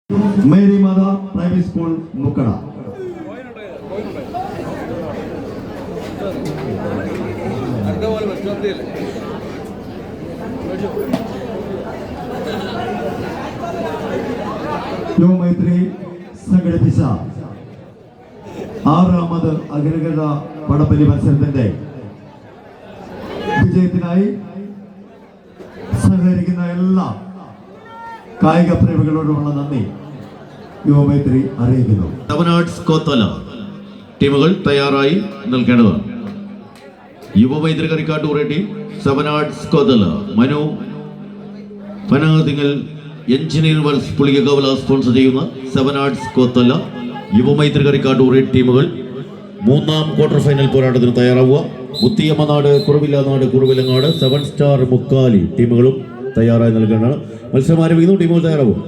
Mary മാത primary school Mukkada. Yuvamaithri സംഘടിപ്പിച്ച 6ാമത് അഖിലകേരള വടംവലി മത്സരത്തിന്റെ വിജയത്തിനായി സഹകരിക്കുന്ന എല്ലാ കായിക പ്രേമികളോടുമുള്ള നന്ദി യുവമൈത്രി അറിയിക്കുന്നു. കോത്തല ടീമുകൾ തയ്യാറായി നിൽക്കേണ്ടതാണ്. Yuvamaithri Karikkattoor team seven arts Kothala Manu Panathingal engineer works Pulikkakavala sponsor ചെയ്യുന്ന സെവനാർട്സ് കോത്തല യുവമൈത്രി കരിക്കാട്ടൂർ ടീമുകൾ 3ാം ക്വാർട്ടർ ഫൈനൽ പോരാട്ടത്തിന് തയ്യാറാവുക. മുത്തിയമ്മനാട്, കുറവില്ലനാട്, കുറുവിലങ്ങാട്, 7 സ്റ്റാർ മുക്കാലി ടീമുകളും തയ്യാറായി നൽകേണ്ടതാണ്. മത്സരം ആരംഭിക്കുന്നു. ടീമുകൾ തയ്യാറാവും.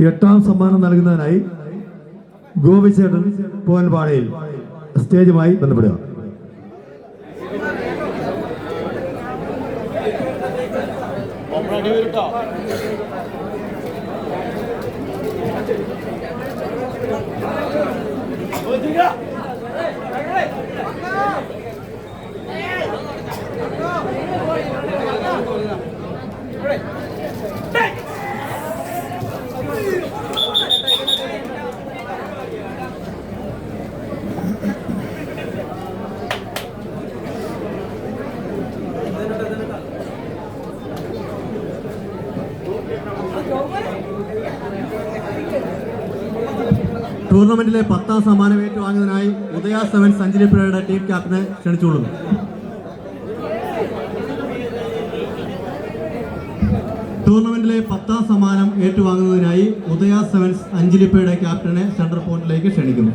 എട്ടാം സമ്മാനം നൽകുന്നതിനായി ഗോപിച്ചേട്ടൻ പോൽപാടയിൽ സ്റ്റേജുമായി ബന്ധപ്പെടുക. ടൂർണമെന്റിലെ 10ാം സമ്മാനം ഏറ്റുവാങ്ങുന്നതിനായി ഉദയ സെവൻസ് അഞ്ചലിപ്പുഴയുടെ ടീം ക്യാപ്റ്റനെ ക്ഷണിച്ചുകൊള്ളുന്നു. ടൂർണമെന്റിലെ 10ാം സമ്മാനം ഏറ്റുവാങ്ങുന്നതിനായി ഉദയ സെവൻസ് അഞ്ചലിപ്പുഴയുടെ ക്യാപ്റ്റനെ സെൻട്രൽ പോയിന്റിലേക്ക് ക്ഷണിക്കുന്നു.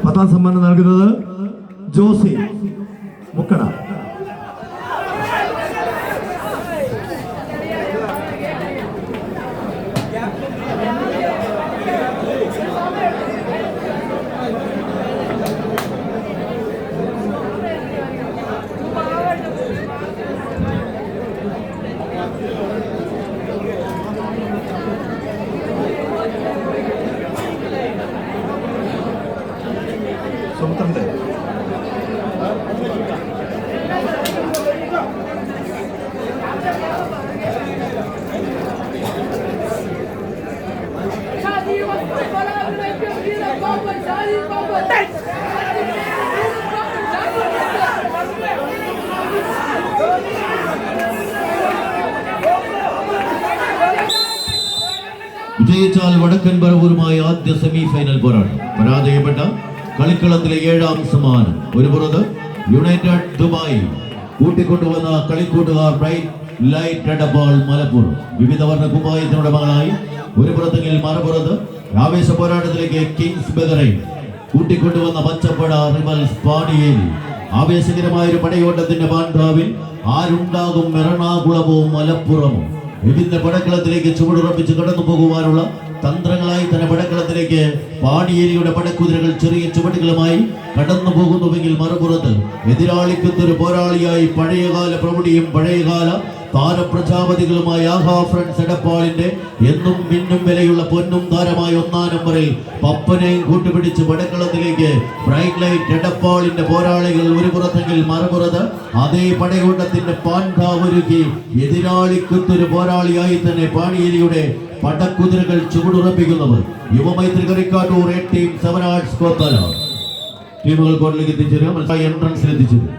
പത്താം സമ്മാനം നൽകുന്നത് ജോസി മുക്കട. വിജയിച്ചാൽ വടക്കൻ പറവൂരുമായി ആദ്യ സെമി ഫൈനൽ പോരാട്ടം. പരാജയപ്പെട്ട കളിക്കളത്തിലെ 7ാം സമ്മാനം. ഒരു പുറത്ത് യുണൈറ്റഡ് ദുബായ് കൂട്ടിക്കൊണ്ടുവന്ന കളിക്കൂട്ടുകാർ ബ്രൈറ്റ് ലൈറ്റ് എടപ്പാൾ മലപ്പുറം വിവിധ വർണ്ണ കുപ്പായത്തിനുടമകളായി. ഒരു പുറത്തെങ്കിൽ മറുപുറത്ത് ആവേശ പോരാട്ടത്തിലേക്ക് കിങ്സ് ബഹ്റൈൻ കൂട്ടിക്കൊണ്ടുവന്ന പച്ചപ്പട റിബൽസ് പാടിയേരി. ആവേശകരമായൊരു പടയോട്ടത്തിന്റെ പാണ്ഡാവിൽ ആരുണ്ടാകും എറണാകുളമോ മലപ്പുറമോ. വിഭിന്ന പടക്കളത്തിലേക്ക് ചുവടുറപ്പിച്ച് കടന്നു പോകുവാനുള്ള തന്ത്രങ്ങളായി തന്നെ പടക്കളത്തിലേക്ക് പാടിയേരിയുടെ പടക്കുതിരകൾ ചെറിയ ചുവടുകളുമായി കടന്നു പോകുന്നുവെങ്കിൽ മറുപുറത്ത് എതിരാളിക്കൊത്തൊരു പോരാളിയായി പഴയകാല പ്രൗഢിയും പഴയകാല താരപ്രജാപതികളുമായി ആഹാ ഫ്രണ്ട്സ് എടപ്പാളിന്റെ എന്നും മിന്നും വിലയുള്ള പൊന്നും താരമായ 1ാം നമ്പറിൽ പപ്പനെയും കൂട്ടുപിടിച്ച് പടക്കളത്തിലേക്ക് ബ്രൈറ്റ് ലൈറ്റ് എടപ്പാളിന്റെ പോരാളികൾ. ഒരു പുറത്തെങ്കിൽ മറുപുറത്ത് അതേ പടയോട്ടത്തിന്റെ പാണ്ഡാവൊരുക്കി എതിരാളിക്കൊത്തൊരു പോരാളിയായി തന്നെ പാണിയേരിയുടെ പടക്കുതിരകൾ ചുവടുറപ്പിക്കുന്നവർ യുവമൈത്രി കരിക്കാട്ടൂർ ടീം സെവനാർട്സ് കോത്തല ടീമുകൾ കോർട്ടിലേക്ക് എത്തിച്ചേരുക. എൻട്രൻസിൽ എത്തിച്ചേരും.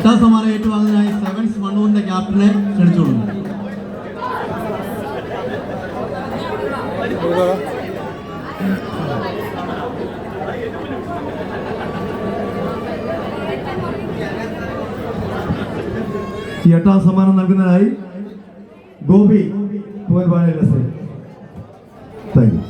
8ാം സമ്മാനം ഏറ്റുവാങ്ങുന്നതിനായി സെവൻസ് മണ്ണൂരിന്റെ ക്യാപ്റ്റനെ ക്ഷണിച്ചുകൊള്ളുന്നു. ഈ 8ാം സമ്മാനം നൽകുന്നതിനായി ഗോപി പോയപാടില്ല സർ. Thank you.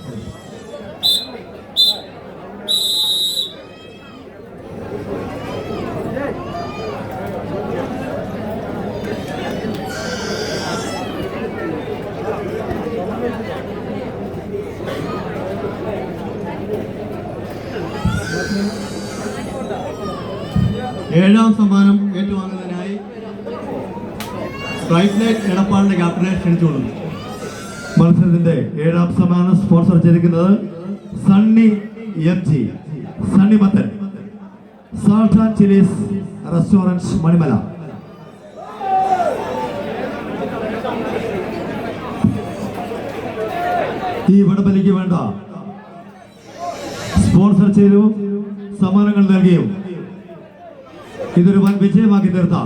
ഏഴാം സമ്മാനം ഏറ്റുവാങ്ങുന്നതിനായി ബ്രൈറ്റ് ലൈറ്റ് എടപ്പാളിന്റെ ക്യാപ്റ്റനെ ക്ഷണിച്ചുകൊള്ളുന്നു. മത്സരത്തിന്റെ 7ാം സമ്മാനം സ്പോൺസർ ചെയ്തിരിക്കുന്നത് Sunny MG, Sunnymathan, salt and chillies restaurant Manimala. ഈ വടംവലിക്ക് വേണ്ട സ്പോൺസർ ചെയ്തു സമ്മാനങ്ങൾ നൽകിയും ഇതൊരു വൻ വിജയമാക്കി തീർത്ത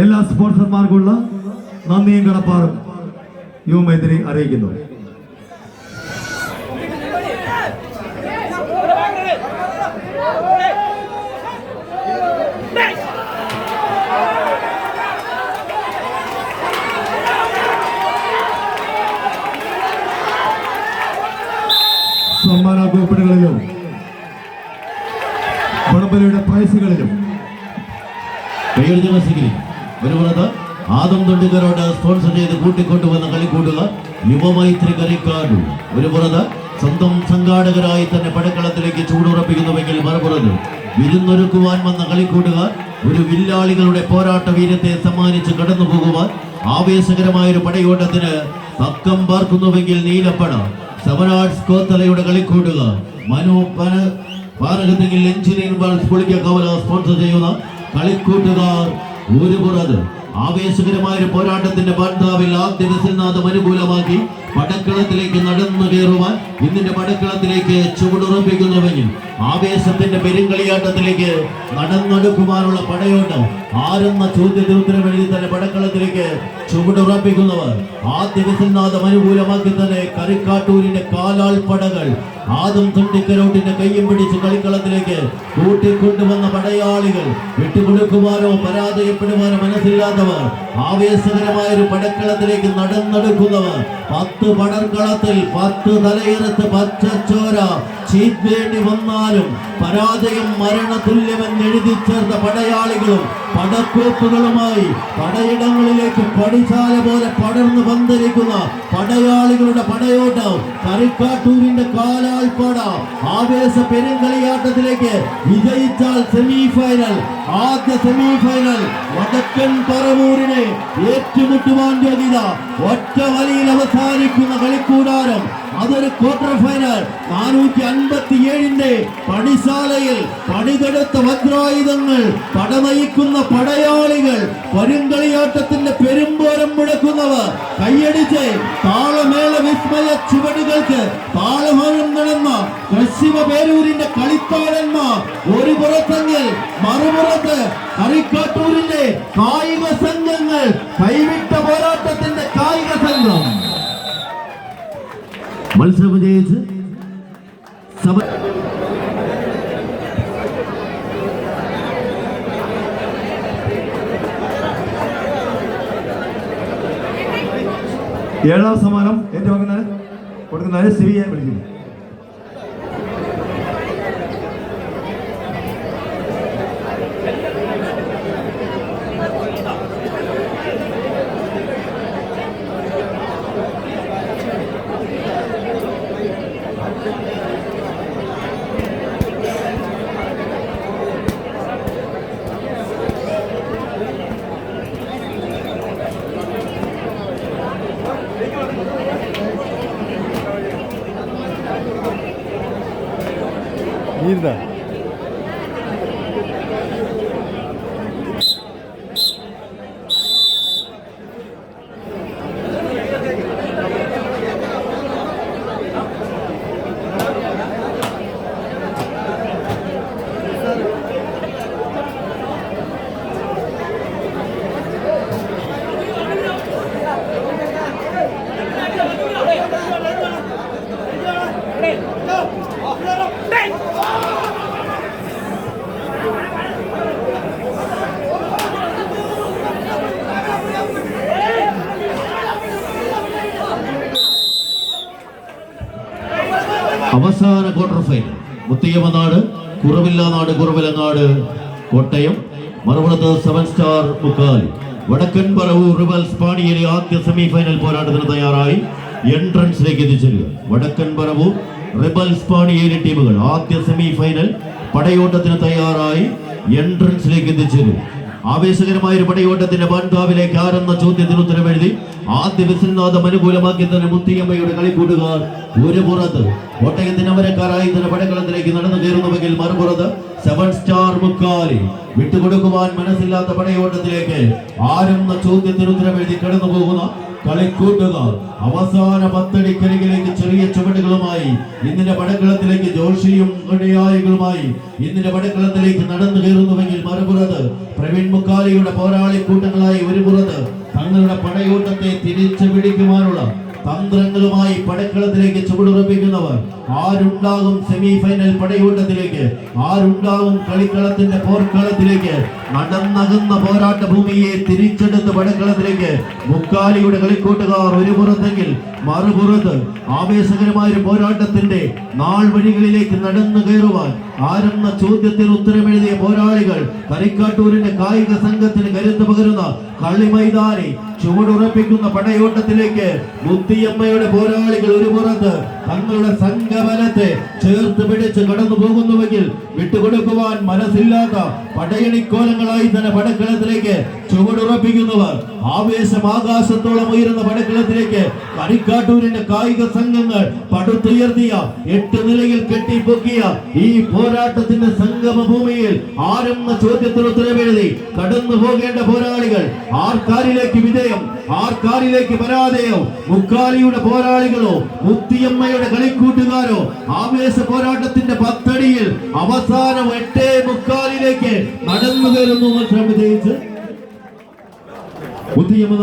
എല്ലാ സ്പോൺസർമാർക്കുള്ള നന്ദിയും കടപ്പാടും യുവമൈത്രി അറിയിക്കുന്നു. സമ്മാന കൂപ്പണുകളിലും വടംവലിയുടെ പ്രൈസുകളിലും ഒരു പുറത്ത് ആദം തൊണ്ടിക്കരോട് സ്പോൺസർ ചെയ്ത് കൂട്ടിക്കൊണ്ടുവന്ന കളിക്കൂട്ടുകാർ യുവമൈത്രി കരിക്കാടു. ഒരു പുറത്ത് സ്വന്തം സംഘാടകരായി തന്നെ പടക്കളത്തിലേക്ക് ചൂടുറപ്പിക്കുന്നുവെങ്കിൽ മറുപുറത്ത് വിരുന്നൊരുക്കുവാൻ വന്ന കളിക്കൂട്ടുകാർ ഒരു വില്ലാളികളുടെ പോരാട്ട വീര്യത്തെ സമ്മാനിച്ച് കടന്നു പോകുവാൻ ആവേശകരമായൊരു പടയോട്ടത്തിന് തക്കം പാർക്കുന്നുവെങ്കിൽ നീലപ്പട സവനാർട്സ് കോത്തലയുടെ കളിക്കൂട്ടുകാർ മനു പാരകത്തെങ്കിൽ എഞ്ചിനീയർ ബൾസ് പൊളിക്ക കവല സ്പോൺസർ ചെയ്യുന്ന കളിക്കൂട്ടുകാർ ഒരു പുറത്ത് ആവേശകരമായ ഒരു പോരാട്ടത്തിന്റെ ബന്ധാവിൽ ആദ്യ വിസിൽനാഥം അനുകൂലമാക്കി പടക്കളത്തിലേക്ക് നടന്നു കയറുവാൻ ഇന്നിന്റെ പടക്കളത്തിലേക്ക് ചുവടുറപ്പിക്കുന്നുവെങ്കിൽ ആവേശത്തിന്റെ പെരുങ്കളിയാട്ടത്തിലേക്ക് നടന്നെടുക്കുവാനുള്ള പടയോട്ടം ആരെന്ന ചോദ്യത്തിന് ഉത്തരം എഴുതി തന്നെ പടക്കളത്തിലേക്ക് ചുവടുറപ്പിക്കുന്നവർ ആദ്യ വിസിൽനാഥം അനുകൂലമാക്കി തന്നെ കരിക്കാട്ടൂരിന്റെ കാലാൾ പടകൾ ആദം തൊണ്ടിക്കരോട്ടിന്റെ കയ്യും പിടിച്ച് കളിക്കളത്തിലേക്ക് കൂട്ടിക്കൊണ്ടുവന്ന പടയാളികൾ വിട്ടുകൊടുക്കുവാനോ പരാജയപ്പെടുവാനോ മനസ്സില്ലാത്തവർ ആവേശകരമായ ഒരു പടക്കളത്തിലേക്ക് നടന്നെടുക്കുന്നവർ 10 പടർക്കളത്തിൽ 10 തലയെടുത്ത് പച്ചച്ചോര ചീത്തേണ്ടി വന്നാലും പരാജയം മരണതുല്യമെന്ന് എഴുതി ചേർത്ത പടയാളികളും പടക്കോപ്പുകളുമായി പടയിടങ്ങളിലേക്ക് പടിശാല പോലെ പടർന്നു പന്തലിക്കുന്ന പടയാളികളുടെ പടയോട്ടം കരിക്കാട്ടൂരിന്റെ കാലാൾപ്പട ആവേശ പെരുങ്കളിയാട്ടത്തിലേക്ക് വിജയിച്ചാൽ സെമിഫൈനൽ ആദ്യ സെമിഫൈനൽ വടക്കൻ പറവൂരിനെ ഏറ്റുമുട്ടുവാൻ യോഗ്യത ഒറ്റ വലിയിൽ അവസാനിക്കുന്ന കളിക്കൂടാരം അതൊരു ക്വാർട്ടർ ഫൈനൽ 457ന്റെ പണിശാലയിൽ പണിതെടുത്ത വജ്രായുധങ്ങൾ പടനയിക്കുന്ന പടയാളികൾ പെരുങ്കളിയാട്ടത്തിന്റെ പെരുമ്പോരം മുടക്കുന്നവർ കയ്യടിച്ച് താളമേള വിസ്മയ ചുവടുകൾക്ക് താളമേളം നടന്ന ശിവപേരൂരിന്റെ കളിത്താരന്മാർ ഒരു പുറത്തെങ്കിൽ മറുപുറത്ത് കരിക്കാട്ടൂരിന്റെ കായിക സംഘങ്ങൾ കൈവിട്ട പോരാട്ടത്തിന്റെ കായിക സംഘം മത്സരം വിജയിച്ച് ഏഴാം സമ്മാനം ഏറ്റുവാങ്ങുന്നത് കൊടുക്കുന്നത് സിവിയെ വിളിക്കുന്നു. അവസാന ക്വാർട്ടർ ഫൈനൽ മുത്തിയമനാട് കുറവില്ലാനാട് കുറവിലങ്ങാട് കോട്ടയം, മറുപുറത്ത് 7 സ്റ്റാർ മുക്കാലി. വടക്കൻ പറവൂർ റിബൽസ് പാണിയേരി ആദ്യ സെമി ഫൈനൽ പോരാട്ടത്തിന് തയ്യാറായി എൻട്രൻസിലേക്ക് എത്തിച്ചേരുക. വടക്കൻ പറവൂർ റിബൽസ് പാണിയേരി ടീമുകൾ ആദ്യ സെമി ഫൈനൽ പടയോട്ടത്തിന് തയ്യാറായി എൻട്രൻസിലേക്ക് എത്തിച്ചേരുക. ആവേശകരമായ ഒരു പടയോട്ടത്തിന്റെ ബാൻഡാവിലേക്ക് ആരെന്ന ചോദ്യത്തിന് ഉത്തരം എഴുതി ആദ്യ വിസിൽനാഥം അനുകൂലമാക്കി തന്നെ മുത്തിയമ്മയുടെ കളിക്കൂട്ടുകാർ ഒരു പുറത്ത് കോട്ടയത്തിന് അമരക്കാരായി തന്നെ പടക്കളത്തിലേക്ക് നടന്നു കയറുന്നുവെങ്കിൽ മറുപുറത്ത് 7 സ്റ്റാർ മുക്കാലി വിട്ടുകൊടുക്കുവാൻ മനസ്സില്ലാത്ത പടയോട്ടത്തിലേക്ക് ആരെന്ന ചോദ്യത്തിന് ഉത്തരം എഴുതി കടന്നു പോകുന്ന കളിക്കൂട്ടുകാർ അവസാന 10 അടിക്കരികിലേക്ക് ചെറിയ ചുവടുകളുമായി ഇന്നിന്റെ പടക്കളത്തിലേക്ക് ജോഷിയും അനുയായികളുമായി ഇന്നിന്റെ പടക്കളത്തിലേക്ക് നടന്നു കയറുന്നുവെങ്കിൽ മറുപുറത്ത് പ്രവീൺ മുക്കാലിയുടെ പോരാളി കൂട്ടങ്ങളായി ഒരു പുറത്ത് തങ്ങളുടെ പടയോട്ടത്തെ തിരിച്ചു പിടിക്കുവാനുള്ള തന്ത്രങ്ങളുമായി പടക്കളത്തിലേക്ക് ചുവടുറപ്പിക്കുന്നവർ ആരുണ്ടാകും? Semi final പടയോട്ടത്തിലേക്ക് ആരുണ്ടാകും? കളിക്കളത്തിന്റെ പോർക്കളത്തിലേക്ക് നടന്നകുന്ന പോരാട്ട ഭൂമിയെ തിരിച്ചെടുത്ത് പടക്കളത്തിലേക്ക് മുക്കാലിയുടെ കളിക്കൂട്ടുകാർ ഒരു പുറത്തെങ്കിൽ മറുപുറത്ത് ആവേശകരമായ ഒരു പോരാട്ടത്തിന്റെ നാൾ വഴികളിലേക്ക് നടന്നു കയറുവാൻ ആരെന്ന ചോദ്യത്തിന് ഉത്തരമെഴുതിയ പോരാളികൾ കരിക്കാട്ടൂരിന്റെ കായിക സംഘത്തിന് കരുത്ത് പകരുന്ന കളിമൈതാനി ചുവടുറപ്പിക്കുന്ന പടയോട്ടത്തിലേക്ക് മുത്തിയമ്മയുടെ പോരാളികൾ ഒരു പുറത്ത് തങ്ങളുടെ സംഘബലത്തെ ചേർത്ത് പിടിച്ച് കടന്നു പോകുന്നുവെങ്കിൽ വിട്ടുകൊടുക്കുവാൻ മനസ്സില്ലാത്ത പടയണിക്കോലങ്ങളായി തന്നെ പടക്കളത്തിലേക്ക് ചുവടുറപ്പിക്കുന്നവർ ആവേശം ആകാശത്തോളം ഉയരുന്ന പടക്കളത്തിലേക്ക് കരിക്കാട്ടൂരിന്റെ കായിക സംഘങ്ങൾ പടുത്തുയർത്തിയ 8 നിലയിൽ കെട്ടിപ്പൊക്കിയ ഈ പോരാട്ടത്തിന്റെ സംഗമ ഭൂമിയിൽ ആരെന്ന ചോദ്യത്തിന് ഉത്തരമെഴുതി കടന്നു പോകേണ്ട പോരാളികൾ ആർക്കാരിലേക്ക് വിജയം, ആർക്കാരിലേക്ക് പരാജയം? മുക്കാലിയുടെ പോരാളികളോ മുത്തിയമ്മയുടെ കളിക്കൂട്ടുകാരോ? ആവേശ പോരാട്ടത്തിന്റെ 10 അടിയിൽ അവസാനം 8 മുക്കാലിലേക്ക് നടന്നു കയറുന്നു. മത്സരം വിജയിച്ച് മുത്തിയമ്മ